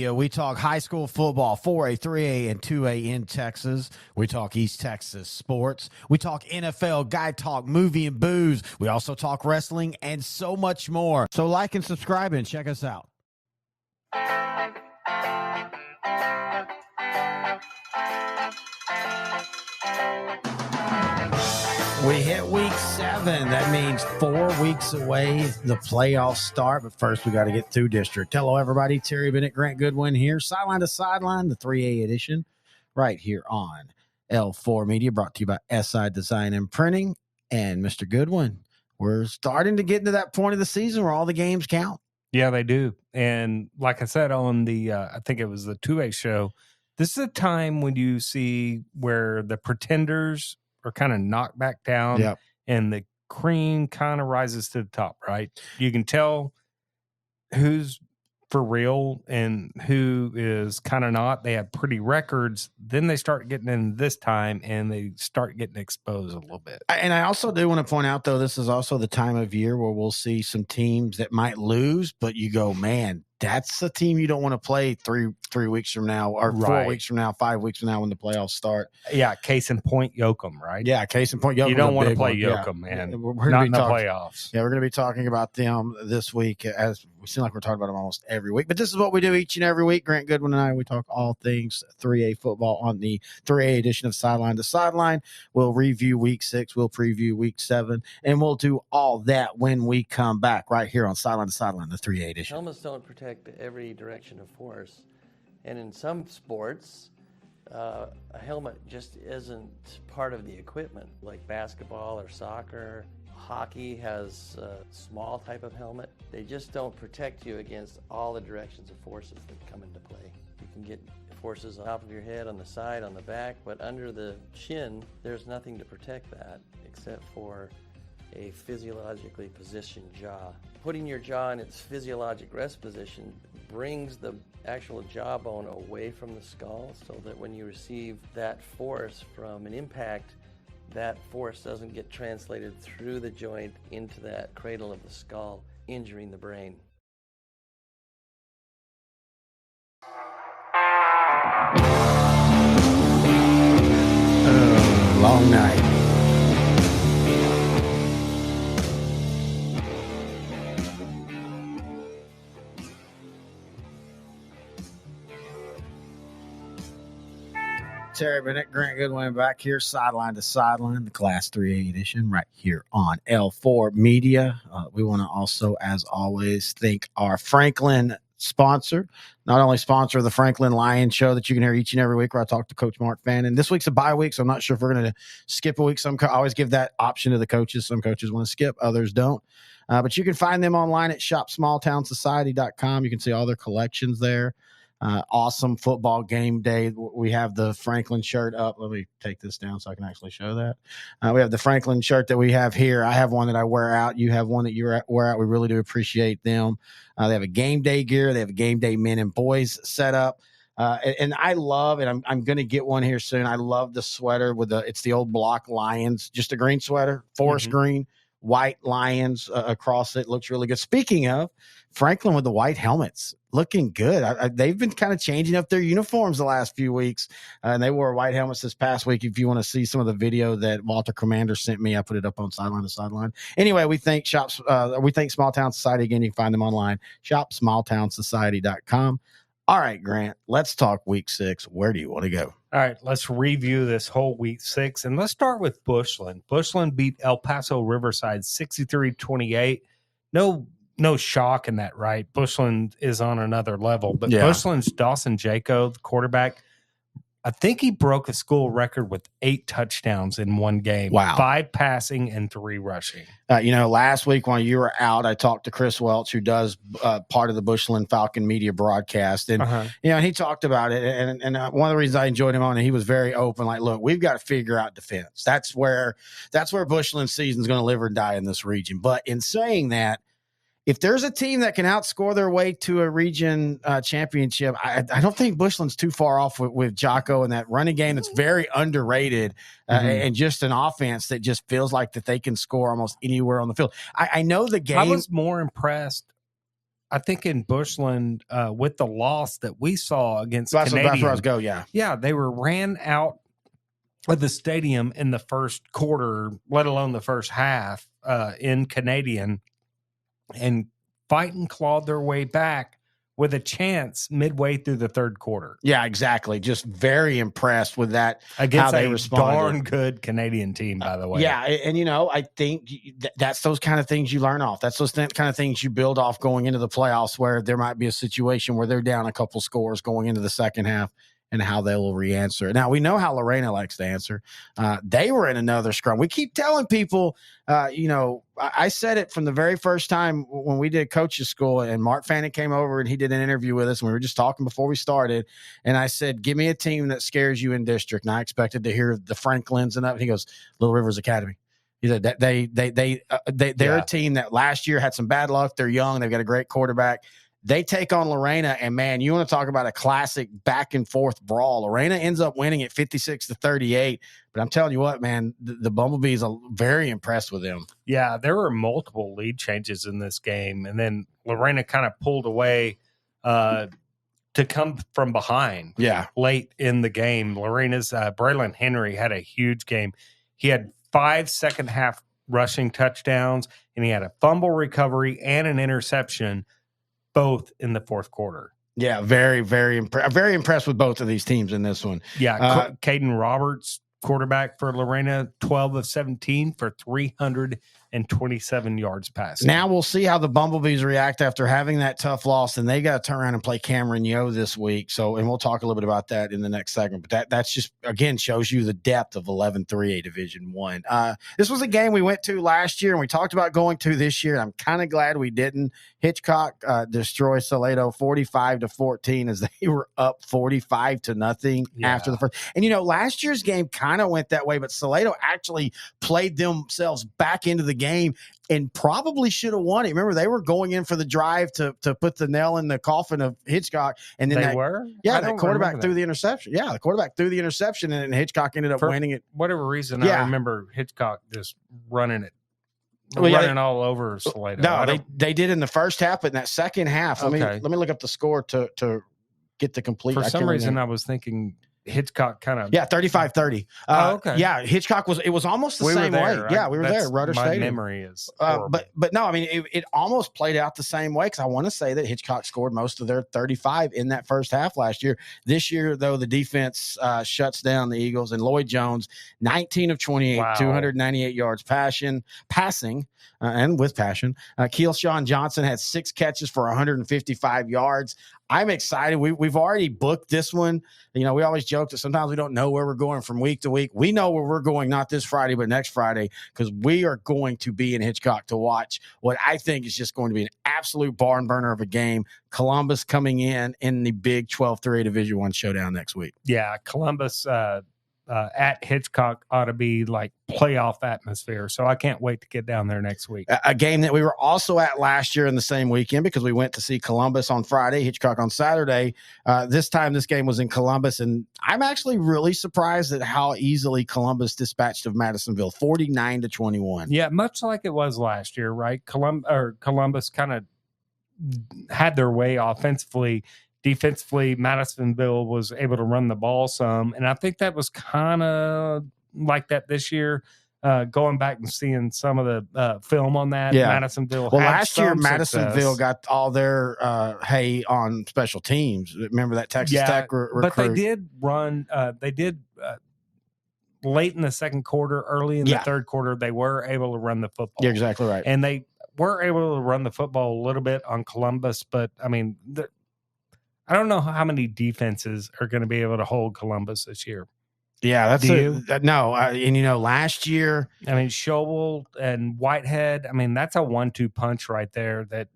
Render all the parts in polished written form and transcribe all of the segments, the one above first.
Media. We talk high school football, 4A, 3A, and 2A in Texas. We talk East Texas sports. We talk NFL, guy talk, movie and booze. We also talk wrestling and so much more. So like and subscribe and check us out. We hit week 7. That means 4 weeks away, the playoffs start. But first, we got to get through district. Hello, everybody. Terry Bennett, Grant Goodwin here. Sideline to Sideline, the 3A edition, right here on L4 Media, brought to you by SI Design and Printing. And Mr. Goodwin, we're starting to get into that point of the season where all the games count. Yeah, they do. And like I said on the, I think it was the 2A show, this is a time when you see where the pretenders are kind of knocked back down, Yep. and the cream kind of rises to the top, right? You can tell who's for real and who is kind of not. They have pretty records. Then they start getting in this time, and they start getting exposed a little bit. And I also do want to point out, though, this is also the time of year where we'll see some teams that might lose, but you go, man, that's a team you don't want to play three weeks from now, or 4 weeks from now, 5 weeks from now when the playoffs start. Yeah, case in point, Yoakum, right? Yeah, case in point, Yoakum. You don't want to play Yoakum, man. We're not in the playoffs. Yeah, we're going to be talking about them this week, as we seem like we're talking about them almost every week. But this is what we do each and every week. Grant Goodwin and I, we talk all things 3A football on the 3A edition of Sideline to Sideline. We'll review week 6, we'll preview week 7, and we'll do all that when we come back right here on Sideline to Sideline, the 3A edition. Helmets don't protect every direction of force, and in some sports a helmet just isn't part of the equipment, like basketball or soccer. Hockey has a small type of helmet. They just don't protect you against all the directions of forces that come into play. You can get forces on top of your head, on the side, on the back, but under the chin there's nothing to protect that except for a physiologically positioned jaw. Putting your jaw in its physiologic rest position brings the actual jawbone away from the skull, so that when you receive that force from an impact, that force doesn't get translated through the joint into that cradle of the skull, injuring the brain. Long night. Terry Bennett, Grant Goodwin back here, Sideline to Sideline, the Class 3A edition, right here on L4 Media. We want to also, as always, thank our Franklin sponsor, not only sponsor of the Franklin Lion Show that you can hear each and every week, where I talk to Coach Mark Fannin. This week's a bye week, so I'm not sure if we're going to skip a week. I always give that option to the coaches. Some coaches want to skip, others don't. But you can find them online at shopsmalltownsociety.com. You can see all their collections there. Awesome football game day. We have the Franklin shirt up. Let me take this down so I can actually show that. We have the Franklin shirt that we have here. I have one that I wear out. You have one that you wear out. We really do appreciate them. They have a game day gear. They have a game day men and boys set up. And I love, and I'm going to get one here soon. I love the sweater it's the old block Lions, just a green sweater, forest green, white Lions across it. Looks really good. Speaking of Franklin with the white helmets, looking good. They've been kind of changing up their uniforms the last few weeks, and they wore white helmets this past week. If you want to see some of the video that Walter Commander sent me, I put it up on Sideline to Sideline. Anyway, we thank Small Town Society. Again, you can find them online, shopsmalltownsociety.com. All right, Grant, let's talk week 6. Where do you want to go? All right, let's review this whole week 6, and let's start with Bushland. Bushland beat El Paso Riverside 63-28. No shock in that, right? Bushland is on another level, but Bushland's Dawson Jaco, the quarterback, I think he broke a school record with 8 touchdowns in one game. Wow. 5 passing and 3 rushing. Last week when you were out, I talked to Chris Welch, who does part of the Bushland Falcon media broadcast. And, and he talked about it. And one of the reasons I enjoyed him on it, he was very open. Like, look, we've got to figure out defense. That's where Bushland's season is going to live or die in this region. But in saying that, if there's a team that can outscore their way to a region championship, I don't think Bushland's too far off with Jocko and that running game that's very underrated and just an offense that just feels like that they can score almost anywhere on the field. I know the game. I was more impressed. I think in Bushland, with the loss that we saw against That's where I Canadian, was go. Yeah. yeah, they were ran out of the stadium in the first quarter, let alone the first half, in Canadian, and fight and clawed their way back with a chance midway through the third quarter. Yeah, exactly. Just very impressed with that. Against how they a responded. darn good Canadian team, by the way. Yeah, and I think that's those kind of things you learn off. That's those kind of things you build off going into the playoffs, where there might be a situation where they're down a couple scores going into the second half, and how they will re-answer. Now, we know how Lorena likes to answer. They were in another scrum. We keep telling people, I said it from the very first time when we did coaches school, and Mark Fanning came over and he did an interview with us, and we were just talking before we started. And I said, give me a team that scares you in district. And I expected to hear the Franklins and up. And he goes, Little Rivers Academy. He said that they're a team that last year had some bad luck. They're young. They've got a great quarterback. They take on Lorena, and man, you want to talk about a classic back and forth brawl. Lorena ends up winning at 56-38, but I'm telling you what, man, the Bumblebees are very impressed with them. Yeah, there were multiple lead changes in this game, and then Lorena kind of pulled away to come from behind. Yeah, late in the game, Lorena's Braylon Henry had a huge game. He had 5 second half rushing touchdowns, and he had a fumble recovery and an interception, both in the fourth quarter. Yeah, very, very very impressed with both of these teams in this one. Yeah, Caden Roberts, quarterback for Lorena, 12 of 17 for 327 yards passing. Now we'll see how the Bumblebees react after having that tough loss, and they got to turn around and play Cameron Yo this week. So, and we'll talk a little bit about that in the next segment. But that's just, again, shows you the depth of 11-3A Division I. This was a game we went to last year, and we talked about going to this year. And I'm kind of glad we didn't. Hitchcock destroy Salado 45-14 as they were up 45-0 after the first. And last year's game kind of went that way, but Salado actually played themselves back into the game and probably should have won it. Remember, they were going in for the drive to put the nail in the coffin of Hitchcock, and then the quarterback threw the interception. Yeah, the quarterback threw the interception, and Hitchcock ended up winning it. Whatever reason, I remember Hitchcock just running it. Running all over Salado. No, they did in the first half, but in that second half, let me look up the score to get the complete. For some reason, I was thinking Hitchcock kind of 35-30. Okay. Yeah, Hitchcock was almost the same way. Yeah, we were there. Rudder Stadium. My memory is but no, I mean it almost played out the same way, because I want to say that Hitchcock scored most of their 35 in that first half last year. This year, though, the defense shuts down the Eagles, and Lloyd Jones, 19 of 28, 298 yards passing, and with passion. Keelshawn Johnson had 6 catches for 155 yards. I'm excited. We've already booked this one. We always joke that sometimes we don't know where we're going from week to week. We know where we're going, not this Friday, but next Friday, because we are going to be in Hitchcock to watch what I think is just going to be an absolute barn burner of a game. Columbus coming in the big 12-3A Division I showdown next week. Yeah, Columbus at Hitchcock ought to be like playoff atmosphere. So I can't wait to get down there next week. A game that we were also at last year in the same weekend, because we went to see Columbus on Friday, Hitchcock on Saturday. This time this game was in Columbus, and I'm actually really surprised at how easily Columbus dispatched of Madisonville, 49-21. Yeah, much like it was last year, right? Columbus kind of had their way offensively. Defensively, Madisonville was able to run the ball some, and I think that was kind of like that this year. Going back and seeing some of the film on that, Madisonville. Well, last year Madisonville got all their hay on special teams. Remember that Texas Tech recruit? But they did run. Late in the second quarter, early in the third quarter, they were able to run the football. You're exactly right, and they were able to run the football a little bit on Columbus. But I mean, I don't know how many defenses are going to be able to hold Columbus this year. Yeah, no. And last year, I mean, Schobel and Whitehead. I mean, that's a 1-2 punch right there. That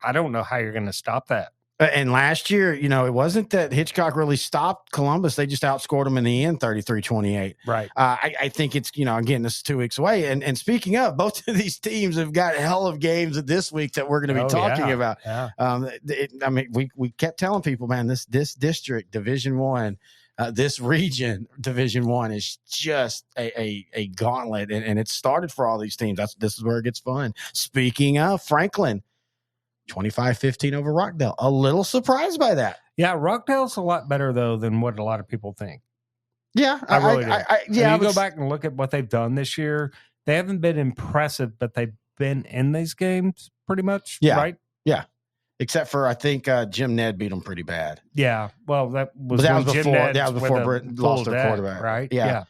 I don't know how you're going to stop that. And last year, it wasn't that Hitchcock really stopped Columbus. They just outscored them in the end, 33-28. Right. I think it's, again, this is 2 weeks away. And speaking of, both of these teams have got a hell of games this week that we're going to be talking about. Yeah. I mean, we kept telling people, man, this district, Division I, this region, Division I, is just a gauntlet. And it started for all these teams. This is where it gets fun. Speaking of Franklin, 25-15 over Rockdale. A little surprised by that. Yeah, Rockdale's a lot better, though, than what a lot of people think. Yeah, I really do. Yeah, you go back and look at what they've done this year. They haven't been impressive, but they've been in these games pretty much, right? Yeah. Except for, I think, Jim Ned beat them pretty bad. Yeah. Well, that was before Britain lost their quarterback. Right? Yeah.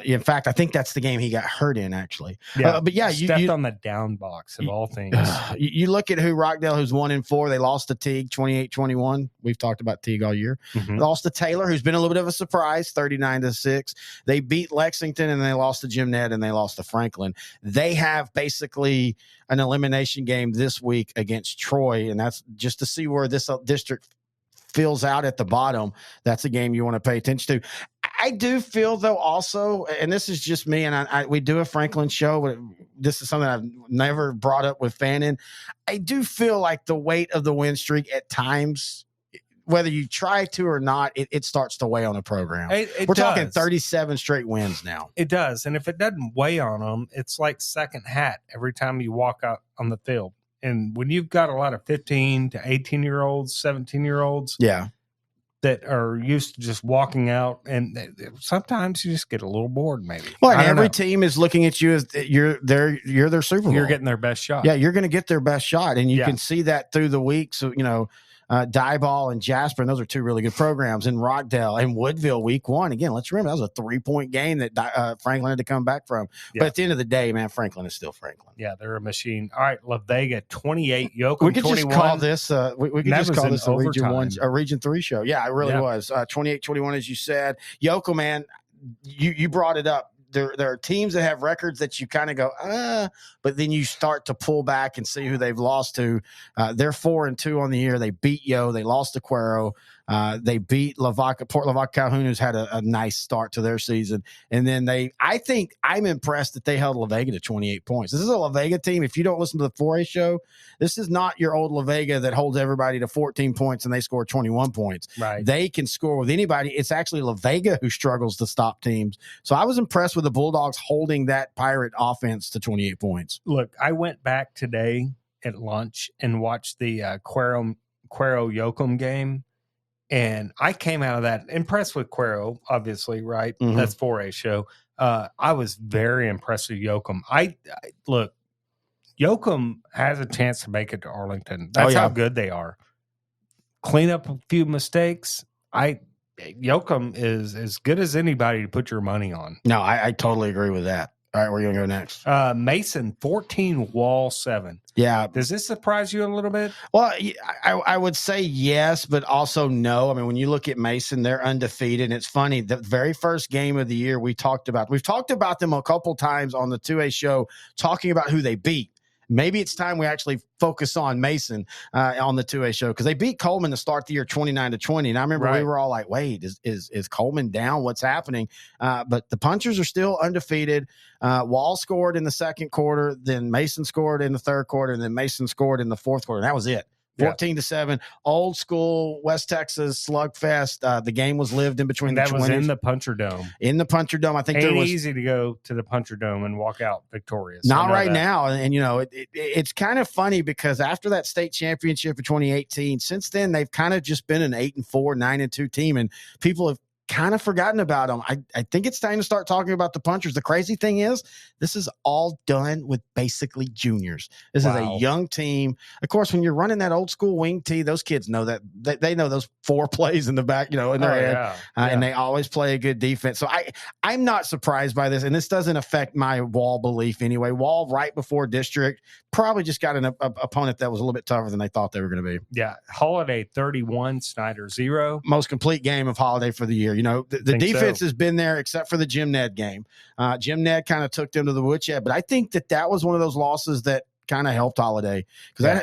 In fact, I think that's the game he got hurt in, actually. Yeah. But yeah, stepped on the down box of all things. You look at Rockdale, who's 1-4. They lost to Teague 28-21. We've talked about Teague all year. Mm-hmm. Lost to Taylor, who's been a little bit of a surprise, 39-6. They beat Lexington, and they lost to Jim Ned, and they lost to Franklin. They have basically an elimination game this week against Troy, and that's just to see where this district fills out at the bottom. That's a game you want to pay attention to. I do feel, though, also, and this is just me, and we do a Franklin show. This is something I've never brought up with Fannin. I do feel like the weight of the win streak at times, whether you try to or not, it starts to weigh on the program. We're talking 37 straight wins now. It does. And if it doesn't weigh on them, it's like second hat every time you walk out on the field. And when you've got a lot of 15 to 18-year-olds, 17-year-olds, that are used to just walking out, and sometimes you just get a little bored, maybe. Well, and every team is looking at you as you're their Super Bowl. You're getting their best shot. Yeah, you're going to get their best shot, and you can see that through the week. So, Dieball and Jasper, and those are two really good programs. In Rockdale and Woodville, week 1. Again, let's remember that was a 3-point game that Franklin had to come back from. Yeah. But at the end of the day, man, Franklin is still Franklin. Yeah, they're a machine. All right, La Vega 28, Yoakum we could 21. Just call this. We could just call this a Region 1, a Region 3 show. Yeah, it really was 28-21, as you said. Yoakum, man, you brought it up. There are teams that have records that you kind of go, but then you start to pull back and see who they've lost to. They're 4-2 on the year. They beat Yo. They lost to Cuero. They beat Port Lavaca Calhoun, who's had a nice start to their season. And then I think I'm impressed that they held La Vega to 28 points. This is a La Vega team. If you don't listen to the 4A show, this is not your old La Vega that holds everybody to 14 points and they score 21 points. Right. They can score with anybody. It's actually La Vega who struggles to stop teams. So I was impressed with the Bulldogs holding that Pirate offense to 28 points. Look, I went back today at lunch and watched the Cuero Yoakum game. And I came out of that impressed with Cuero, obviously, right? Mm-hmm. That's 4A show. I was very impressed with Yoakum. Look, Yoakum has a chance to make it to Arlington. That's how good they are. Clean up a few mistakes. Yoakum is as good as anybody to put your money on. No, I totally agree with that. All right, where are you going to go next? Mason, 14, Wall 7. Yeah. Does this surprise you a little bit? Well, I would say yes, but also no. I mean, when you look at Mason, they're undefeated. And it's funny, the very first game of the year we've talked about them a couple times on the 2A show, talking about who they beat. Maybe it's time we actually focus on Mason on the 2A show, because they beat Coleman to start the year 29-20. And I remember we were all like, wait, is Coleman down? What's happening? But the Punchers are still undefeated. Wall scored in the second quarter, then Mason scored in the third quarter, and then Mason scored in the fourth quarter. And that was it. 14-7, old school West Texas slugfest. The game was lived in between the 20s. That was in the Puncher Dome. In the Puncher Dome, I think it was easy to go to the Puncher Dome and walk out victorious. Not right now, and it's kind of funny because after that state championship in 2018, since then they've kind of just been an 8-4, 9-2 team, and people have kind of forgotten about them. I think it's time to start talking about the Punchers. The crazy thing is, this is all done with basically juniors. This is a young team. Of course, when you're running that old school wing tee, those kids know that they know those 4 plays in the back, in their head, and they always play a good defense. So I'm not surprised by this, and this doesn't affect my Wall belief anyway. Wall, right before district, probably just got an opponent that was a little bit tougher than they thought they were going to be. Yeah, Holiday 31, Snyder 0. Most complete game of Holiday for the year. The defense has been there except for the Jim Ned game. Jim Ned kind of took them to the woodshed, but I think that was one of those losses that kind of helped Holiday, because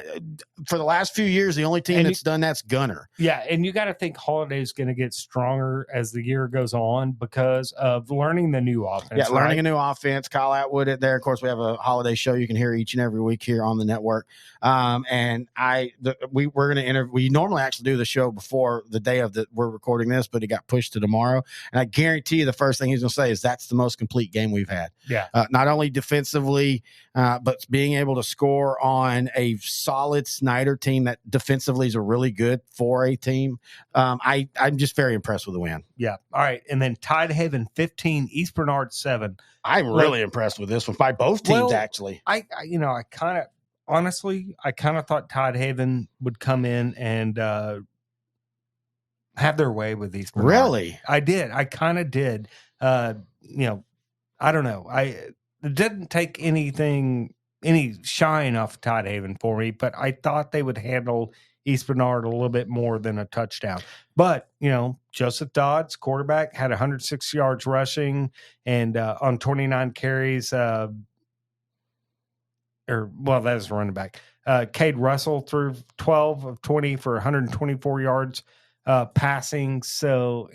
for the last few years, the only team that's done that's Gunner. Yeah, and you got to think Holiday is going to get stronger as the year goes on because of learning the new offense. Yeah, learning a new offense. Kyle Atwood at there. Of course, we have a Holiday show you can hear each and every week here on the network. And we're going to interview. We normally actually do the show before the day of we're recording this, but it got pushed to tomorrow. And I guarantee you, the first thing he's going to say is that's the most complete game we've had. Yeah, not only defensively, but being able to score on a solid Snyder team that defensively is a really good 4A team. I'm just very impressed with the win. Yeah. All right. And then Tidehaven 15, East Bernard 7. I'm really impressed with this one by both teams, actually. I kind of thought Tidehaven would come in and have their way with East Bernard. Really? I did. I kind of did. I don't know. It didn't take any shine off Tidehaven for me, but I thought they would handle East Bernard a little bit more than a touchdown. But, Joseph Dodds, quarterback, had 106 yards rushing and on 29 carries, that is running back. Cade Russell threw 12 of 20 for 124 yards passing. So,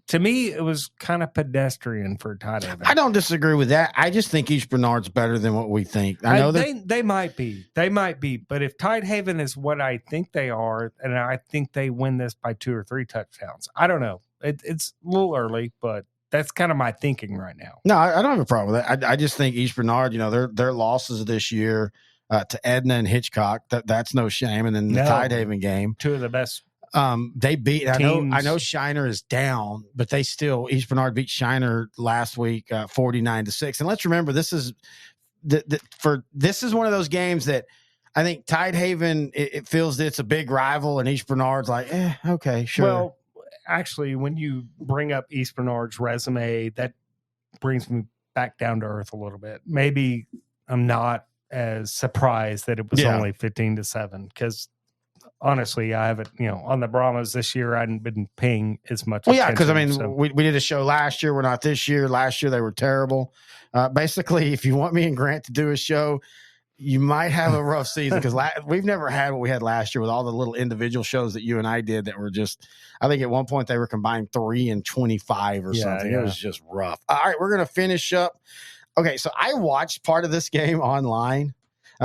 to me, it was kind of pedestrian for Tidehaven. I don't disagree with that. I just think East Bernard's better than what we think. I know they might be. They might be. But if Tidehaven is what I think they are, and I think they win this by 2 or 3 touchdowns. I don't know. It's a little early, but that's kind of my thinking right now. No, I don't have a problem with that. I just think East Bernard, their losses this year to Edna and Hitchcock, that's no shame. And then the Tidehaven game. 2 of the best. They beat. I know Shiner is down, but East Bernard beat Shiner last week 49-6. And let's remember, this is one of those games that I think Tidehaven it feels that it's a big rival, and East Bernard's like, okay, sure. Well, actually, when you bring up East Bernard's resume, that brings me back down to earth a little bit. Maybe I'm not as surprised that it was only 15-7 because. Honestly, I haven't, on the Brahmas this year, I hadn't been paying as much attention. Well, yeah, because, we did a show last year. We're not this year. Last year, they were terrible. Basically, if you want me and Grant to do a show, you might have a rough season because we've never had what we had last year with all the little individual shows that you and I did that were just, I think at one point they were combined 3 and 25 or something. Yeah. It was just rough. All right, we're going to finish up. Okay, so I watched part of this game online.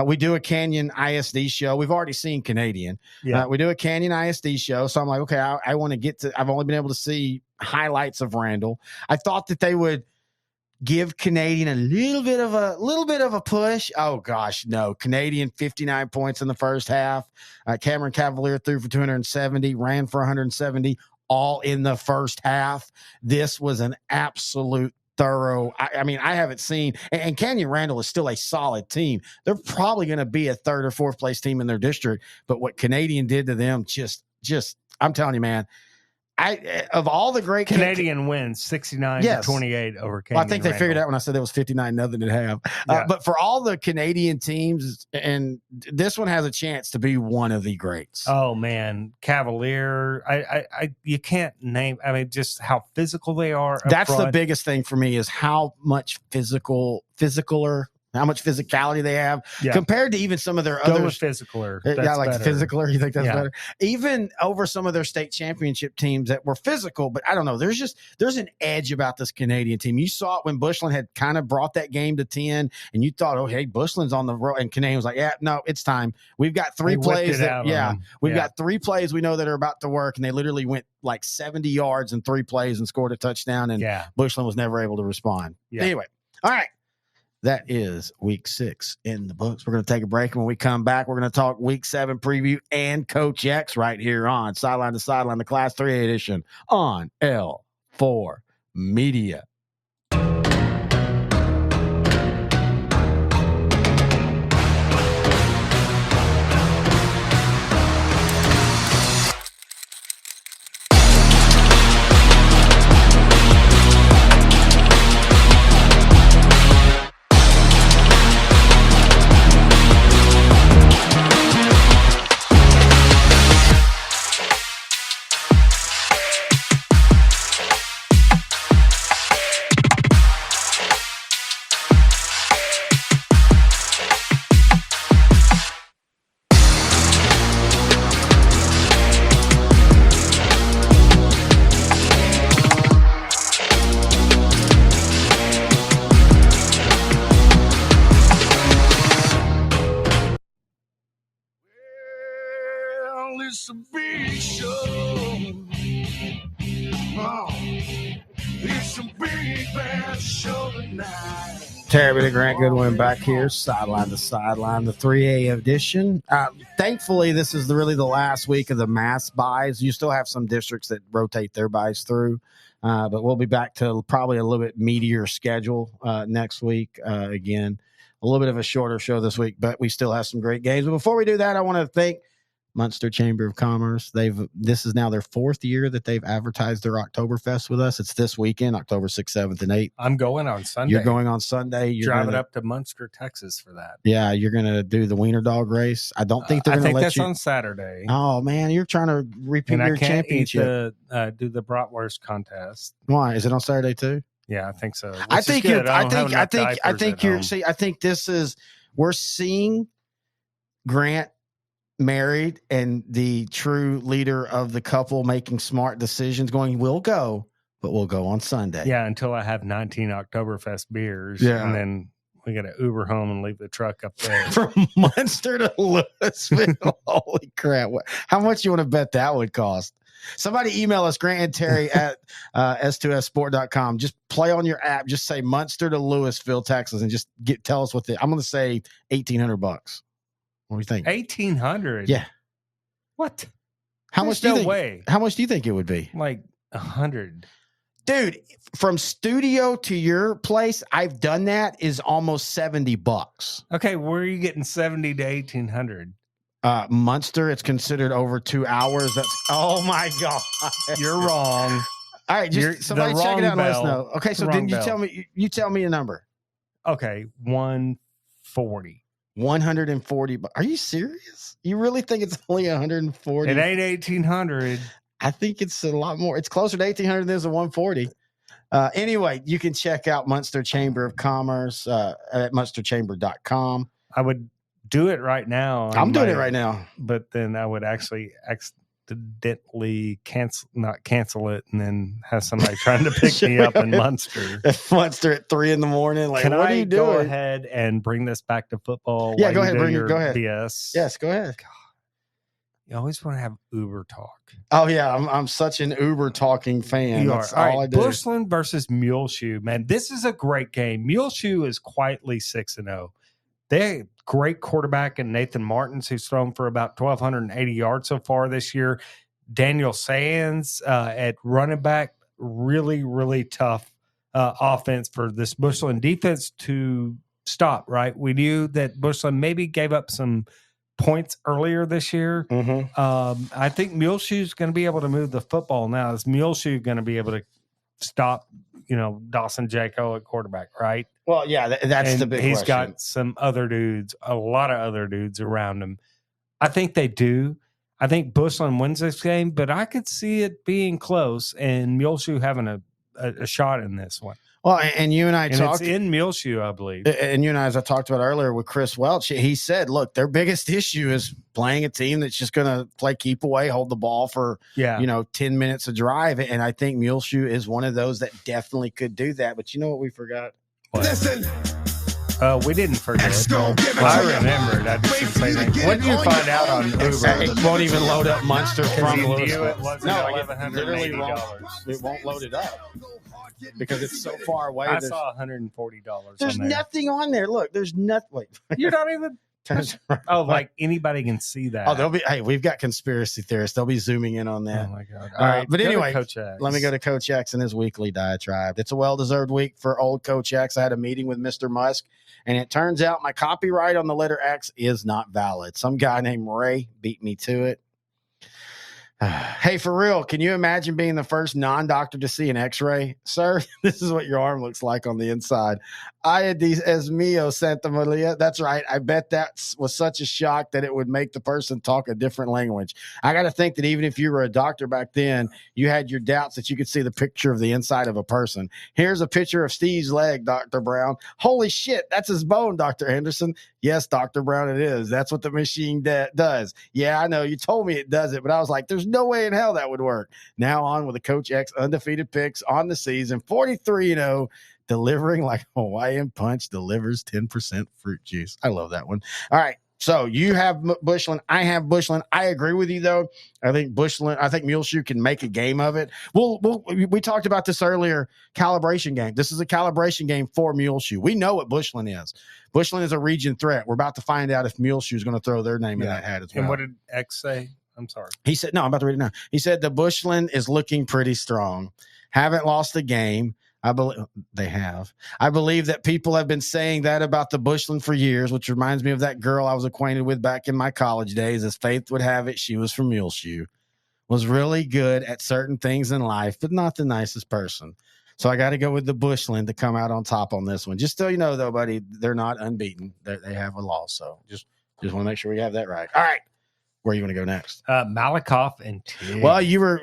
We do a Canyon ISD show. We've already seen Canadian. Yeah. We do a Canyon ISD show. So I'm like, okay, I want to get to, I've only been able to see highlights of Randall. I thought that they would give Canadian a little bit of a push. Oh gosh, no. Canadian 59 points in the first half. Cameron Cavalier threw for 270, ran for 170, all in the first half. This was an absolute thorough. I mean, I haven't seen, and Canyon Randall is still a solid team. They're probably going to be a 3rd or 4th place team in their district. But what Canadian did to them, just, I'm telling you, man. Of all the great Canadian wins 69-28 over Canyon. Well, I think they figured out when I said it was 59-0.5. But for all the Canadian teams, and this one has a chance to be one of the greats. Oh man, Cavalier! You can't name. I mean, just how physical they are. That's the biggest thing for me is how much physicaler. How much physicality they have compared to even some of their other physicaler. Physicaler. You think that's better? Even over some of their state championship teams that were physical, but I don't know. There's an edge about this Canadian team. You saw it when Bushland had kind of brought that game to 10, and you thought, oh, hey, Bushland's on the road, and Canadian was like, yeah, no, it's time. We've got 3 plays. We've got 3 plays we know that are about to work, and they literally went like 70 yards in 3 plays and scored a touchdown, and Bushland was never able to respond. Yeah. Anyway, all right. That is week 6 in the books. We're going to take a break. And when we come back, we're going to talk week 7 preview and Coach X right here on Sideline to Sideline, the Class 3A edition on L4 Media. It's a big show. Oh. Terry and Grant Goodwin back here, sideline to sideline, the 3A edition. Thankfully, this is really the last week of the mass buys. You still have some districts that rotate their buys through, but we'll be back to probably a little bit meatier schedule next week. Again, a little bit of a shorter show this week, but we still have some great games. But before we do that, I want to thank Munster Chamber of Commerce. This is now their 4th year that they've advertised their Oktoberfest with us. It's this weekend, October 6th, 7th, and 8th. I'm going on Sunday. You're going on Sunday. You're driving up to Munster, Texas for that. Yeah, you're going to do the wiener dog race. I don't think they're going to let you. That's on Saturday. Oh man, you're trying to repeat your championship. Do the bratwurst contest. Why is it on Saturday too? Yeah, I think so. I think this is we're seeing Grant married and the true leader of the couple making smart decisions going, we'll go, but we'll go on Sunday. Yeah, until I have 19 Oktoberfest beers. Yeah. And then we got to Uber home and leave the truck up there. From Munster to Louisville. Holy crap. How much you want to bet that would cost? Somebody email us, Grant and Terry at s2ssport.com. Just play on your app. Just say Munster to Louisville, Texas, and just tell us what I'm going to say $1,800. What do you think? 1,800. Yeah. What? How much do you think? Way. How much do you think it would be? Like 100. Dude, from studio to your place, I've done that, is almost $70. Okay, where are you getting 70 to 1,800? Munster, it's considered over 2 hours. Oh my God. You're wrong. All right, just somebody check it out and let us know. Okay, so then you tell me a number. Okay, 140. 140. Are you serious? You really think it's only 140? It ain't 1,800. I think it's a lot more. It's closer to 1,800 than it is to 140. Anyway, you can check out Munster Chamber of Commerce at munsterchamber.com. I would do it right now. I'm doing it right now. But then I would actually accidentally not cancel it, and then have somebody trying to pick me up in Munster. Munster at 3 a.m. Like, can what are you doing? Go ahead and bring this back to football? Yeah, go ahead. Go ahead. BS. Yes, go ahead. God, you always want to have Uber talk. Oh yeah, I'm such an Uber talking fan. That's all right, I do. Bushland versus Muleshoe, man. This is a great game. Muleshoe is quietly 6-0. They great quarterback in Nathan Martins, who's thrown for about 1,280 yards so far this year. Daniel Sands at running back, really, really tough offense for this Bushland defense to stop, right? We knew that Bushland maybe gave up some points earlier this year. Mm-hmm. I think Muleshoe's going to be able to move the football now. Is Muleshoe going to be able to stop, Dawson Jaco at quarterback, right? Well, yeah, that's the big question. He's got some other dudes, a lot of other dudes around him. I think they do. I think Bushland wins this game, but I could see it being close and Muleshoe having a shot in this one. Well, and you and I talked. It's in Muleshoe, I believe. And you and I, as I talked about earlier with Chris Welch, he said, look, their biggest issue is playing a team that's just going to play keep away, hold the ball for, 10 minutes of drive. And I think Muleshoe is one of those that definitely could do that. But you know what we forgot? Listen. We didn't forget. I remembered. I didn't say that. What did you find out on Uber? It won't even load up Munster from Louisville. It wasn't $1,180. It won't load it up because it's so far away. I saw $140. There's nothing on there. Look, there's nothing. Wait. You're not even. Oh, like anybody can see that. Oh, we've got conspiracy theorists. They'll be zooming in on that. Oh my God. All right. But anyway, let me go to Coach X and his weekly diatribe. It's a well-deserved week for old Coach X. I had a meeting with Mr. Musk, and it turns out my copyright on the letter X is not valid. Some guy named Ray beat me to it. Hey, for real, can you imagine being the first non-doctor to see an x-ray? Sir, this is what your arm looks like on the inside. Ay, es mío, Santa Maria. That's right. I bet that was such a shock that it would make the person talk a different language. I got to think that even if you were a doctor back then, you had your doubts that you could see the picture of the inside of a person. Here's a picture of Steve's leg, Dr. Brown. Holy shit, that's his bone, Dr. Henderson. Yes, Dr. Brown, it is. That's what the machine does. Yeah, I know. You told me it does it, but I was like, there's no way in hell that would work. Now on with the Coach X undefeated picks on the season, 43-0, delivering like Hawaiian Punch delivers 10% fruit juice. I love that one. All right. So you have Bushland. I have Bushland. I agree with you, though. I think Muleshoe can make a game of it. We talked about this earlier. Calibration game. This is a calibration game for Muleshoe. We know what Bushland is. Bushland is a region threat. We're about to find out if Muleshoe is going to throw their name in that hat as well. And what did X say? I'm sorry. He said, no, I'm about to read it now. He said the Bushland is looking pretty strong. Haven't lost a game. I believe they have. I believe that people have been saying that about the Bushland for years, which reminds me of that girl I was acquainted with back in my college days. As faith would have it, she was from Muleshoe, was really good at certain things in life, but not the nicest person. So I got to go with the Bushland to come out on top on this one. Just so you know, though, buddy, they're not unbeaten. They have a loss. So just want to make sure we have that right. All right. Where are you going to go next? Malakoff and Tig. Well, you were,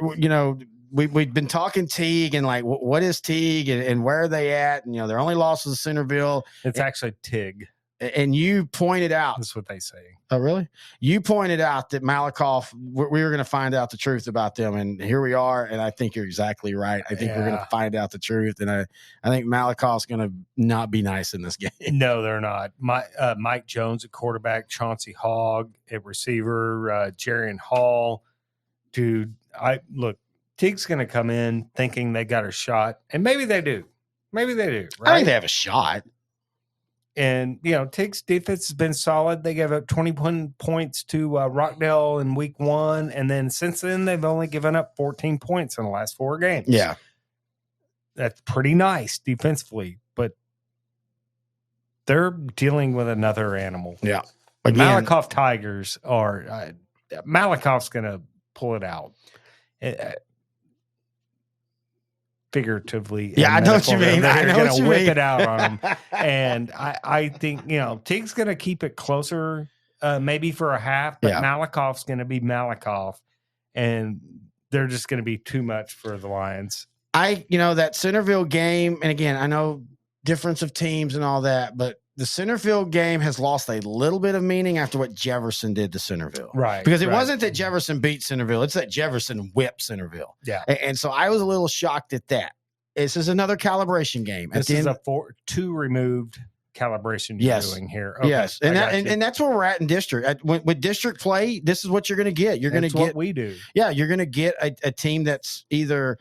we've been talking Teague and like, what is Teague and where are they at? And, their only loss was Centerville. It's actually Tig. And you pointed out. That's what they say. Oh, really? You pointed out that Malakoff, we were going to find out the truth about them. And here we are. And I think you're exactly right. I think we're going to find out the truth. And I think Malakoff's going to not be nice in this game. No, they're not. Mike Jones at quarterback, Chauncey Hogg at receiver, Jarian Hall. Dude, Teague's going to come in thinking they got a shot. And maybe they do. Right? I think they have a shot. And, Teague's defense has been solid. They gave up 21 points to Rockdale in week 1. And then since then, they've only given up 14 points in the last 4 games. Yeah. That's pretty nice defensively. But they're dealing with another animal. Yeah. Malakoff Tigers are Malakoff's going to pull it out. Figuratively. Yeah, I know what you mean. They're going to whip it out on them. And I think, Teague's going to keep it closer, maybe for a half, but Malakoff's going to be Malakoff, and they're just going to be too much for the Lions. That Centerville game, and again, I know difference of teams and all that, but the Centerville game has lost a little bit of meaning after what Jefferson did to Centerville. Right. Because it wasn't that Jefferson beat Centerville. It's that Jefferson whipped Centerville. Yeah. And so I was a little shocked at that. This is another calibration game. This is a 2 removed calibration you're doing here. Okay, yes. And that's where we're at in district. With district play, this is what you're going to get. You're going to get what we do. Yeah. You're going to get a team that's either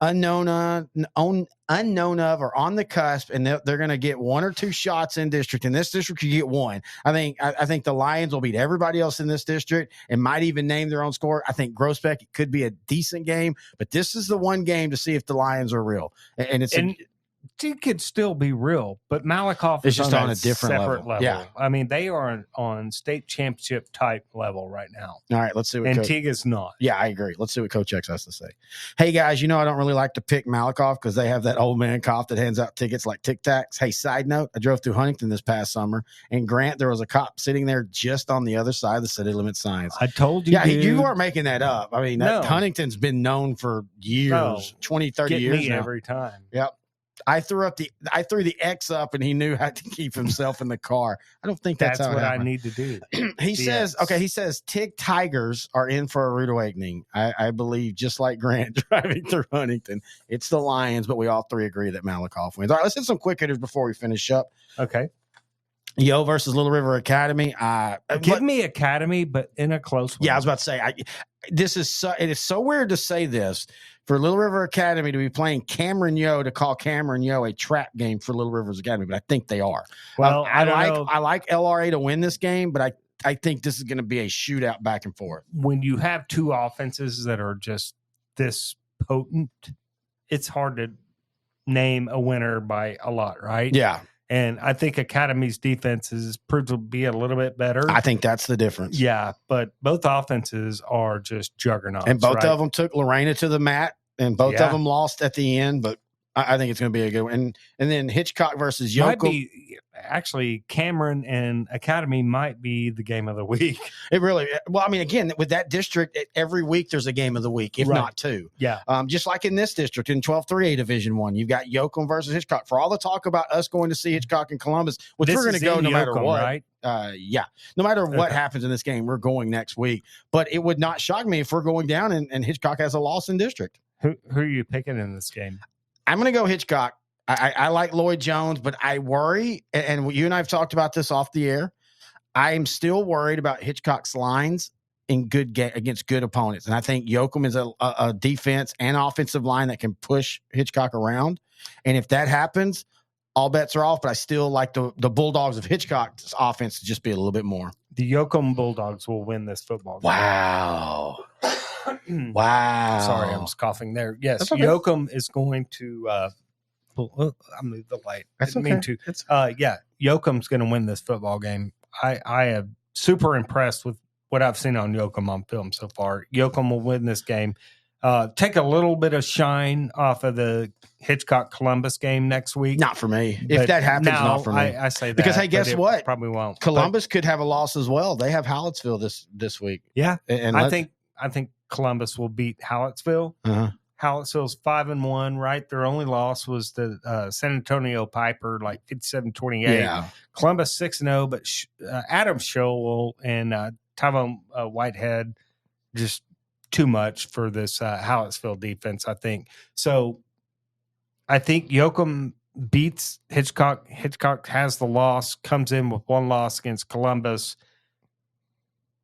unknown of or on the cusp, and they're going to get 1 or 2 shots in district. In this district, you get 1. I think the Lions will beat everybody else in this district and might even name their own score. I think Groesbeck, it could be a decent game, but this is the one game to see if the Lions are real. And it could still be real, but Malakoff is just on a different level. Yeah. I mean, they are on state championship type level right now. All right, let's see what Teague is not. Yeah, I agree. Let's see what Coach X has to say. Hey, guys, I don't really like to pick Malakoff because they have that old man cop that hands out tickets like Tic Tacs. Hey, side note, I drove through Huntington this past summer, and Grant, there was a cop sitting there just on the other side of the city limit signs. I told you. Yeah, you weren't making that up. I mean, Huntington's been known for years, 20, 30 years now. Every time. Yep. I threw the X up, and he knew how to keep himself in the car. I don't think that's how what happened. I need to do. He says Tig Tigers are in for a rude awakening. I believe, just like Grant driving through Huntington, it's the Lions, but we all 3 agree that Malakoff wins. All right, let's hit some quick hitters before we finish up. Okay. Yo versus Little River Academy. Give me Academy, but in a close one. Yeah, I was about to say, it is so weird to say this for Little River Academy to be playing Cameron Yo, to call Cameron Yo a trap game for Little Rivers Academy, but I think they are. Well, I like LRA to win this game, but I think this is going to be a shootout back and forth. When you have 2 offenses that are just this potent, it's hard to name a winner by a lot, right? Yeah. And I think Academy's defense has proved to be a little bit better. I think that's the difference. Yeah, but both offenses are just juggernauts. And both of them took Lorena to the mat, and both of them lost at the end, but I think it's going to be a good one. And then Hitchcock versus Yokel. Actually, Cameron and Academy might be the game of the week. It really, well, I mean, again, with that district, every week there's a game of the week, if not 2. Yeah. Just like in this district in 12-3A Division 1, you've got Yoakum versus Hitchcock. For all the talk about us going to see Hitchcock and Columbus, which we're going to go no matter what. Right? Yeah. No matter what happens in this game, we're going next week. But it would not shock me if we're going down and Hitchcock has a loss in district. Who are you picking in this game? I'm going to go Hitchcock. I like Lloyd Jones, but I worry, and you and I have talked about this off the air. I am still worried about Hitchcock's lines in against good opponents. And I think Yoakum is a defense and offensive line that can push Hitchcock around. And if that happens, all bets are off. But I still like the Bulldogs of Hitchcock's offense to just be a little bit more. The Yoakum Bulldogs will win this football game. Wow. Wow. Sorry, I'm just coughing there. Yes, That's okay. Yoakum is going to I moved the light. That's Didn't okay. mean to. Yeah, Yoakum's going to win this football game. I am super impressed with what I've seen on Yoakum on film so far. Yoakum will win this game. Take a little bit of shine off of the Hitchcock-Columbus game next week. Not for me. But If that happens, not for me. I say that. Because, hey, guess but it what? Probably won't. Columbus could have a loss as well. They have Hallettsville this week. Yeah. And I think Columbus will beat Hallettsville. Uh-huh. Hallettsville's 5-1, right? Their only loss was the San Antonio Piper, like 57-28. Yeah. Columbus 6-0, but Adam Scholl and Tavon Whitehead just too much for this Hallettsville defense, I think. So I think Yoakum beats Hitchcock. Hitchcock has the loss, comes in with one loss against Columbus.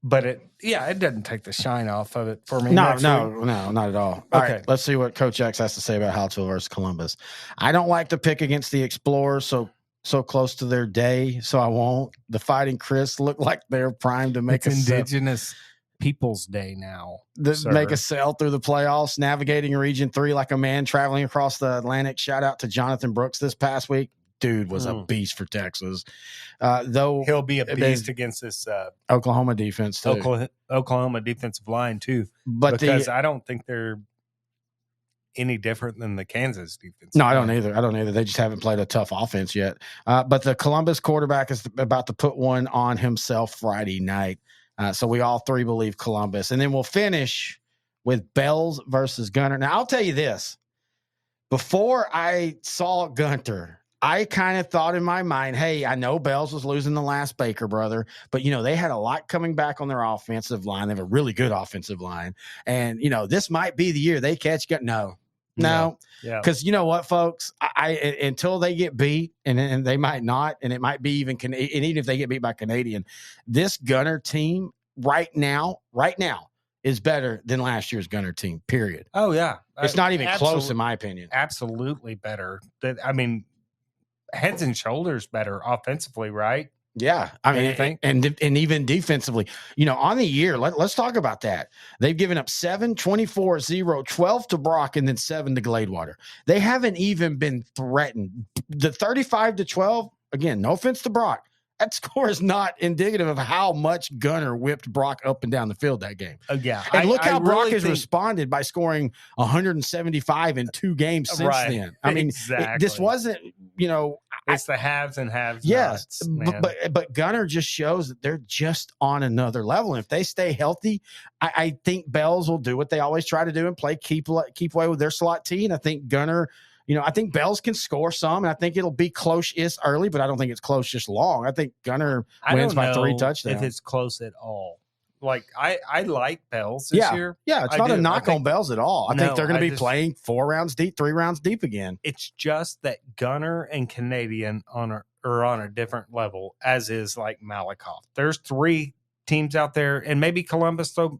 But it doesn't take the shine off of it for me. No, not at all. All Okay. right, let's see what Coach X has to say about Hallettsville versus Columbus. I don't like to pick against the Explorers so close to their day, so I won't. The Fighting Chris look like they're primed to make It's Indigenous Peoples Day now. make a sail through the playoffs, navigating Region 3 like a man traveling across the Atlantic. Shout out to Jonathan Brooks this past week. Dude was a beast for Texas. Though he'll be a beast against this Oklahoma defense too. Oklahoma defensive line too. But because I don't think they're any different than the Kansas defense. No, I don't either. They just haven't played a tough offense yet. But the Columbus quarterback is about to put one on himself Friday night. So we all three believe Columbus. And then we'll finish with Bells versus Gunter. Now, I'll tell you this. Before I saw Gunter, I kind of thought in my mind, hey, I know Bells was losing the last Baker brother, but, they had a lot coming back on their offensive line. They have a really good offensive line. And, this might be the year they catch Gunter. No. Yeah. Because you know what, folks? I until they get beat, and they might not, and it might be even if they get beat by Canadian, this Gunter team right now is better than last year's Gunter team, period. Oh, yeah. It's not even close, in my opinion. Absolutely better. Heads and shoulders better offensively, right? Yeah. I mean, and even defensively, on the year, let's talk about that. They've given up 7, 24, 0, 12 to Brock, and then 7 to Gladewater. They haven't even been threatened. The 35-12, again, no offense to Brock, that score is not indicative of how much Gunter whipped Brock up and down the field that game. Yeah. And look how Brock has responded by scoring 175 in 2 games since then. I mean, this wasn't, it's the haves and haves. Yes, but Gunter just shows that they're just on another level. And if they stay healthy, I think Bells will do what they always try to do and play keep away with their slot T. And I think Gunter, I think Bells can score some, and I think it'll be close-ish early, but I don't think it's close just long. I think Gunter wins by 3 touchdowns. If it's close at all. Like, I like Bells this year. Yeah, it's not a knock on Bells at all. I think they're going to be playing 4 rounds deep, 3 rounds deep again. It's just that Gunter and Canadian are on a different level, as is like Malakoff. There's 3 teams out there, and maybe Columbus, and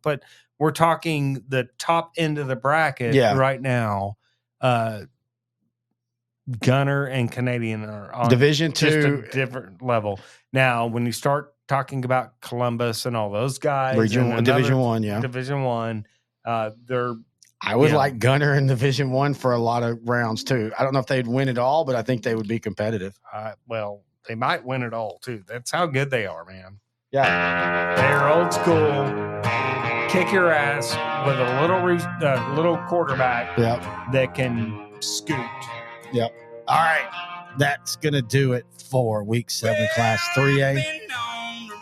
but we're talking the top end of the bracket right now. Gunter and Canadian are on Division 2, just a different level. Now, when you start talking about Columbus and all those guys, Division 1, Division 1, they're. I would like Gunter in Division 1 for a lot of rounds too. I don't know if they'd win it all, but I think they would be competitive. Well, they might win it all too. That's how good they are, man. Yeah, they're old school. Kick your ass with a little quarterback that can scoot. Yep. All right. That's going to do it for Week 7, Class 3A.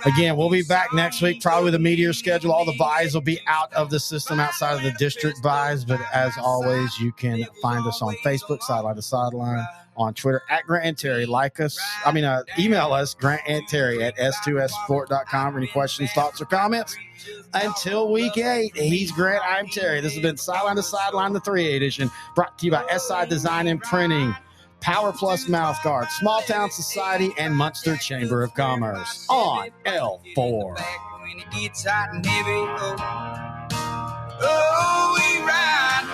Again, we'll be back next week, probably with a meteor schedule. All the buys will be out of the system outside of the district buys. But as always, you can find us on Facebook, Sideline to Sideline, on Twitter, at Grant and Terry. Email us, grantandterry@s2ssport.com for any questions, thoughts, or comments. Until Week 8, he's Grant, I'm Terry. This has been Sideline to Sideline, the 3A edition, brought to you by SI Design and Printing. Power Plus Mouthguard, Small Town Society, and Munster Chamber of Commerce on L4. When it gets hot and heavy, oh, we ride.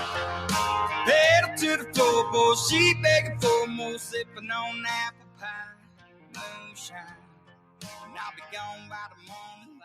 Pedal to the floor, boy, she begging for more, sipping on apple pie, moonshine. And I'll be gone by the morning.